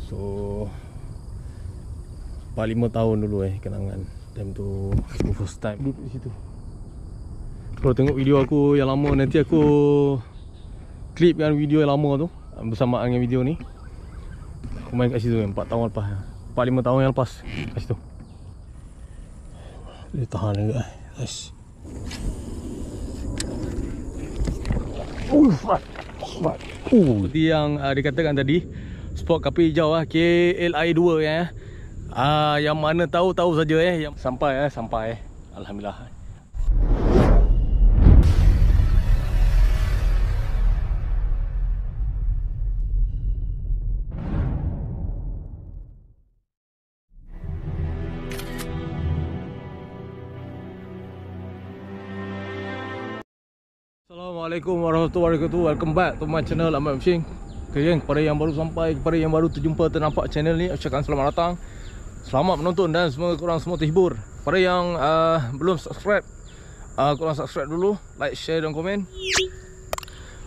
So 4-5 tahun dulu kenangan. Time tu aku first time duduk di situ. Kalau tengok video aku yang lama, nanti aku klipkan video yang lama tu bersamaan dengan video ni. Aku main kat situ 4 tahun lepas, 4-5 tahun yang lepas kat situ. Dia tahan juga. Nice. Seperti yang dikatakan tadi, spot kapal hijau KLI 2 yang mana tahu saja yang sampai alhamdulillah. Assalamualaikum warahmatullahi wabarakatuh. Welcome back to my channel Ahmad Fishing. Okay geng, kepada yang baru sampai, kepada yang baru terjumpa, ternampak channel ni, ucapkan selamat datang, selamat menonton dan semoga korang semua terhibur. Pada yang belum subscribe, korang subscribe dulu, like, share dan komen.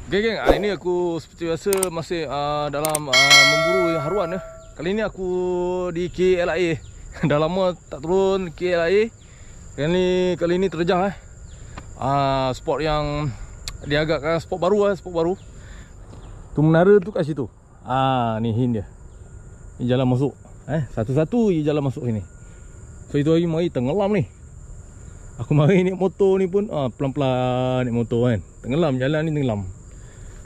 Okay geng, hari ni aku seperti biasa masih dalam memburu haruan. Kali ni aku di KLIA. Dah lama tak turun KLIA. Kali ni terjang spot yang dia agak spot baru spot baru. Tu menara tu kat situ. Ni hint dia. Ni jalan masuk. Satu-satu je jalan masuk sini. So itu hari mari tenggelam ni. Aku mari naik motor ni pun pelan-pelan naik motor kan. Tenggelam, jalan ni tenggelam.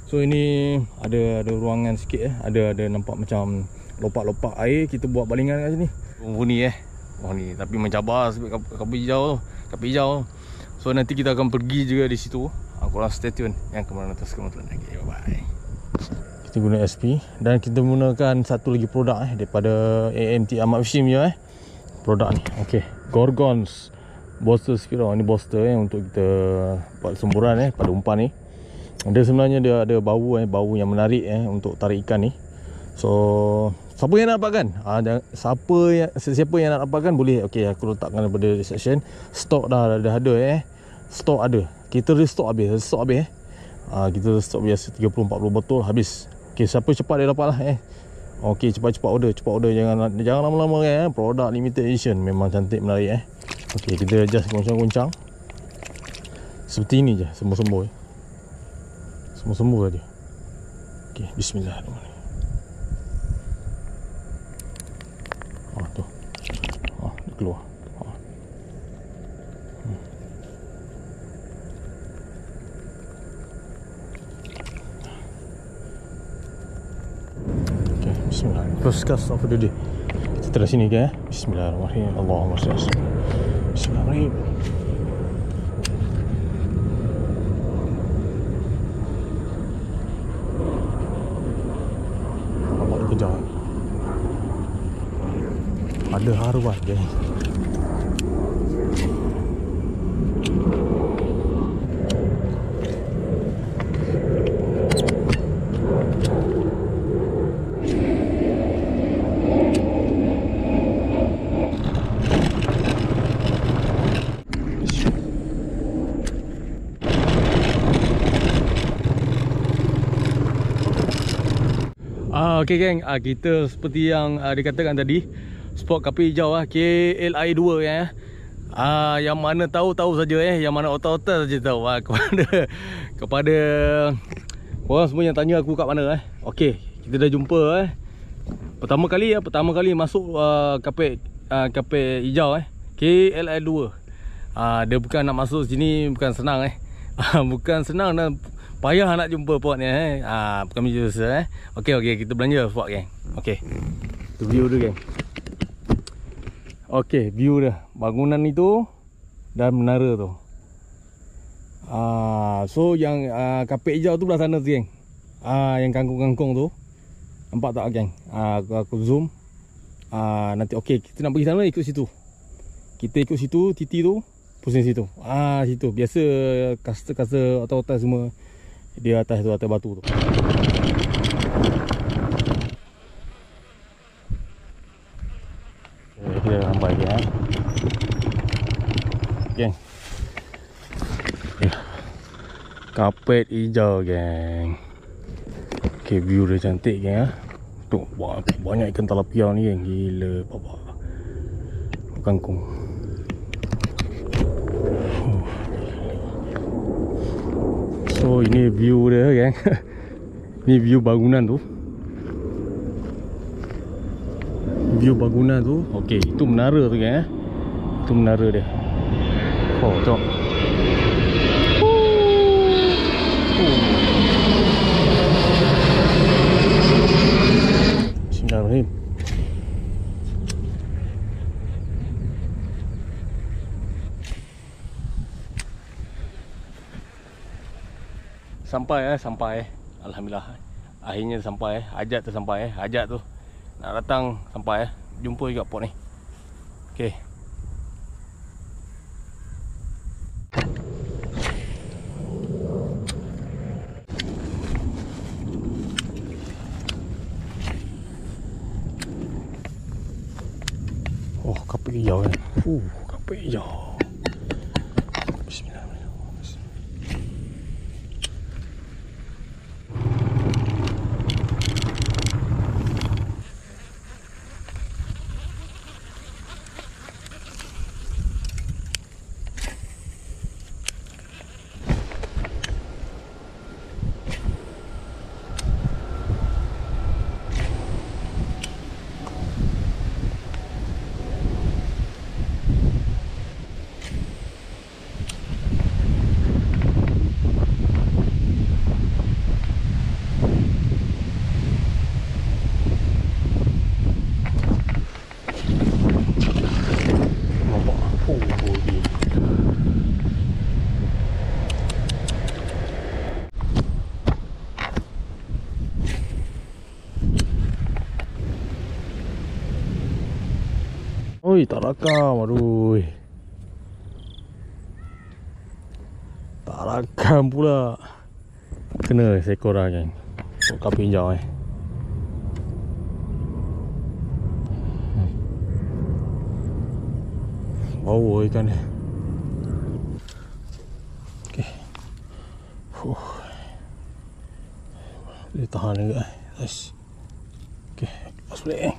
So ini ada ruangan sikit Ada nampak macam lopak-lopak air. Kita buat balingan kat sini. Ni ni tapi mencabar sebab kapal hijau tu. Kapal hijau. So nanti kita akan pergi juga di situ. Korang stay tune yang ke mana atas lagi. Bye bye. Kita guna SP dan kita menggunakan satu lagi produk daripada AMT Ahmad Fishing punya produk ni. Okey, Gorgons Boster Spiro. Ni boster untuk kita buat semburan pada umpan ni. Dia sebenarnya dia ada bau yang menarik untuk tarik ikan ni. So siapa yang nak dapatkan? Siapa yang nak dapatkan boleh. Okey, aku letakkan daripada description. Stok dah ada stok ada. Kita restock habis. Kita stok biasa 30-40 botol habis. Okey, siapa cepat dia dapat lah Okey, cepat order. Jangan lama-lama produk limited edition. Memang cantik, menarik Okey, kita just goncang-goncang. Seperti ini je, sembuh-sembuh sembuh-sembuh saja. Okey, bismillahirrahmanirrahim. Tu. Dia keluar. First cast of the day. Kita terus sini ke Bismillahirrahmanirrahim. Allahumma salli. Bismillahirrahmanirrahim. Nampak dia kejar. Ada haruan je. Okey geng, kita seperti yang dikatakan tadi, spot kapal hijau KLI 2 yang mana tahu saja yang mana otak-otak saja tahu kepada korang semua yang tanya aku kat mana Okey, kita dah jumpa pertama kali masuk kapal hijau KLI 2. Dia bukan nak masuk sini bukan senang bukan senang dan payah nak jumpa spot ni bukan biasa Okey, kita belanja spot geng. Okey, tu view dia geng. Okey, view dia, bangunan itu dan menara tu. So yang kapal hijau tu belah sana tu geng. Yang kangkung-kangkung tu. Nampak tak geng? Aku zoom. Nanti okey, kita nak pergi sana ikut situ. Kita ikut situ, titi tu pusing situ. Situ biasa kasta-kasta otak-otak semua di atas tu, atas batu tu. Kita sampai geng. Kapet hijau geng. Okay, view dia cantik geng Tuh, banyak ikan tilapia ni geng. Gila bapa. Kangkung. So ini view dia geng. Ni view bangunan tu. View bangunan tu. Okey, itu menara tu geng. Itu menara dia. Oh, tengok. Bismillahirrahmanirrahim. Sampai. Alhamdulillah. Akhirnya sampai. Hajat tu sampai. Hajat tu nak datang sampai. Jumpa juga port ni. Okey. Oh, kapal hijau kan. Kapal hijau. Bismillahirrahmanirrahim. Oi, tak rakam. Aduh. Tak rakam pula. Kena seekor lah geng. Kapal hijau Bau ikan ni. Okey. Boleh tahan juga. Nice. Okey, lepas balik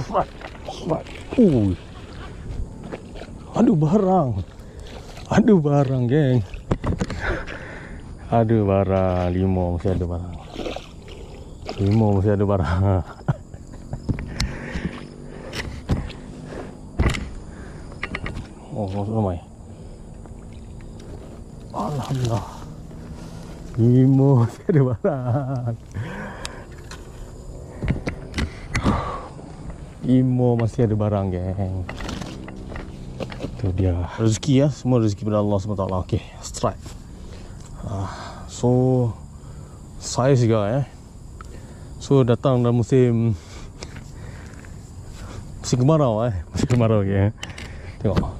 Flat. Ada barang geng. Ada barang. Limau mesti ada barang. Oh, ramai. Alhamdulillah. Limau mesti ada barang. Imo masih ada barang geng. Itu dia rezeki ya. Semua rezeki pada Allah SWT. Okey, strike. So saiz juga So datang dalam musim kemarau musim kemarau Tengok.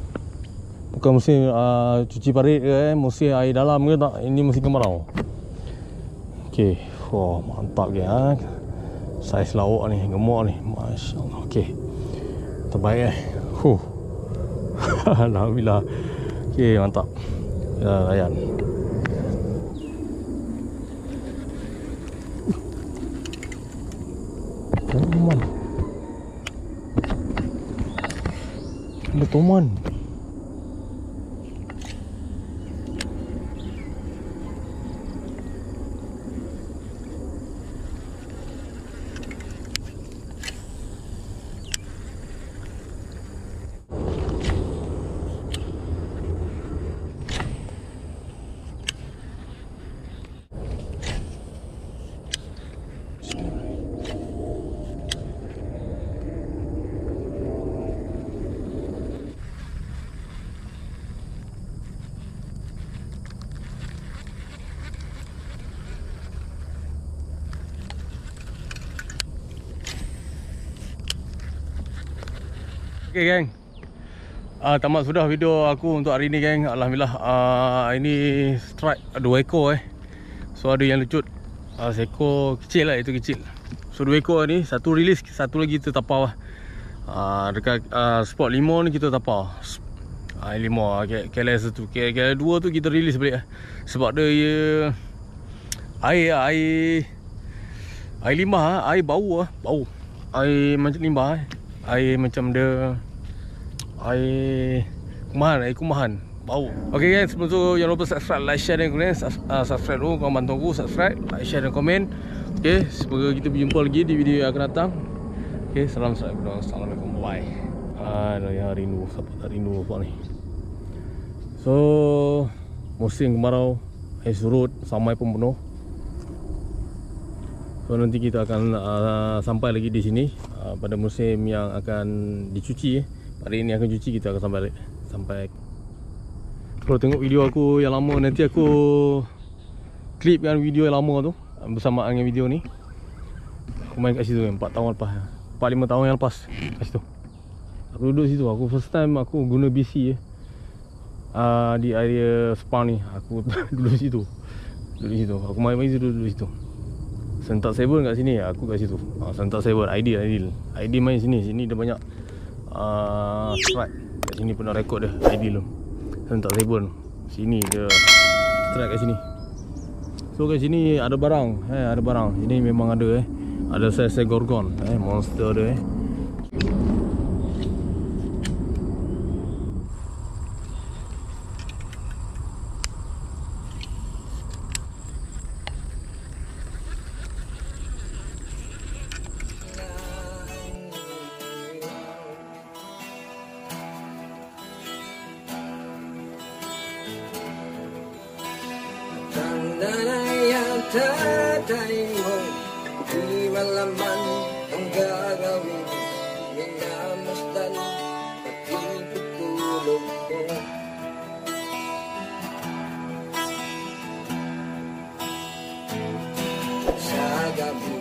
Bukan musim cuci parit ke musim air dalam ke tak. Ini musim kemarau. Okey. Oh, mantap geng ha. Saiz lawak ni, gemuk ni. Masya-Allah. Okey. Terbaik Alhamdulillah. Okey, mantap. Ya, layan. Toman. Ada toman. Okay geng, tamat sudah video aku untuk hari ni geng. Alhamdulillah, ini strike 2 ekor So ada yang lecut, seekor kecil lah, itu kecil. So 2 ekor ni, satu release, satu lagi kita tapau dekat spot 5 ni kita tapau. 5 KLS tu, KLS 2 tu kita release balik sebab dia air limbah, air bau air macam limbah air macam dia air kumahan bau. Okay guys, sebelum tu jangan lupa subscribe, like, share dan komen. Subscribe dulu, korang bantu aku subscribe, like, share dan komen. Okay, semoga kita berjumpa lagi di video yang akan datang. Okay, salam subscribe. Assalamualaikum, bye. Yang rindu, siapa tak rindu apa ni. So musim kemarau, air surut, samai pun penuh. So nanti kita akan sampai lagi di sini pada musim yang akan dicuci. Hari ini akan cuci, kita akan sampai. Kalau tengok video aku yang lama, nanti aku klipkan video yang lama tu bersamaan dengan video ni. Aku main kat situ 4 tahun lepas, 4-5 tahun yang lepas kat situ. Aku duduk situ, aku first time aku guna BC di area Spa ni. Aku duduk situ. Aku main situ, duduk situ. Sentak 7 kat sini, aku kat situ. Sentak 7, ideal. Ideal main sini dia banyak strike. Kat sini pernah rekod dia, ideal tu. Sentak 7, sini dia strike kat sini. So kat sini ada barang, ada barang. Ini memang ada ada saiz gorgon, monster dia Tandaan ang tatay mo, di malaman ang gagawin. Minamasdan, pati tutulog mo. Sa gabi